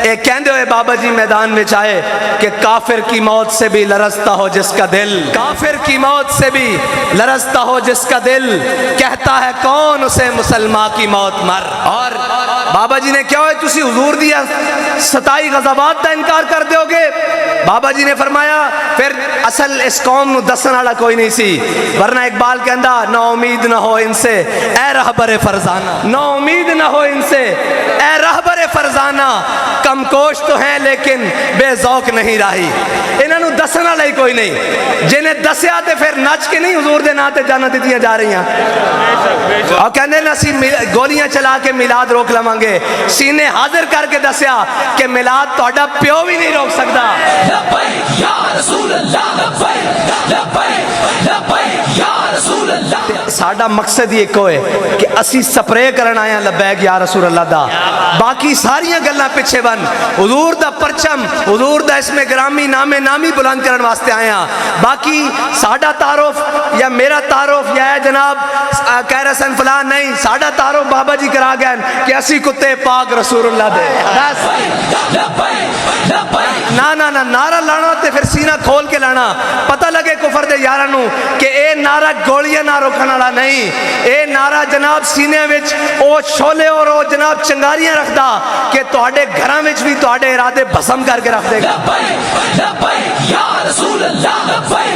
ایک کہندے ہوئے بابا جی میدان میں چاہے کہ کافر کی موت سے بھی لرزتا ہو جس کا دل، کافر کی موت سے بھی لرزتا ہو جس کا دل، کہتا ہے کون اسے مسلمان کی موت مر۔ اور بابا جی نے کیا ہوئے تسی حضور دیا 27 غزوات دا انکار کر دیو گے؟ بابا جی نے فرمایا پھر اصل اس قوم نو دسن والا کوئی نہیں سی، ورنہ اقبال کہندا نا امید نہ ہو ان سے اے رہبر فرزانہ، نا امید نہ ہو ان سے اے رہبر فرزانہ، کم کوش تو ہیں لیکن بے ذوق نہیں راہی۔ انہاں نو دسن والا ہی کوئی نہیں، جنہیں دسیا تے پھر نچ کے نہیں حضور دے نام تے جاناں دتیاں جا رہی ہیں، اور کہندے نا سی گولیاں چلا کے میلاد روک لواں گے، سینے حاضر کر کے دسیا کہ میلاد تہاڈا پیو بھی نہیں روک سکدا۔ لبیک یا رسول اللہ، لبیک لبیک لبیک یا رسول اللہ۔ ساڈا مقصد یہ کوئی کہ اسی سپرے کرن آیا لبیک یا رسول اللہ دا، باقی ساریاں گلاں پیچھے بن، حضور دا پرچم، حضور دا اسم گرامی نام نامی بلند کرن واسطے آیا۔ باقی ساڈا تعارف یا میرا تعارف یا جناب کہہ رہے سن فلان نہیں، ساڈا تعارف بابا جی کرا گئے کہ اسی کتے پاک رسول اللہ دے بس۔ نا نا نا نعرہ لانا تے پھر سینہ کھول کے لانا، پتہ لگے کفر دے یارانو کہ اے نعرہ گولیاں نہ روکن والا نہیں، اے نعرہ جناب سینے وچ او شولے اور او جناب چنگاریاں رکھدا کہ تہاڈے گھراں وچ بھی تہاڈے ارادے بھسم کر کے رکھ دے گا۔ لبیک لبیک یا رسول اللہ، لبیک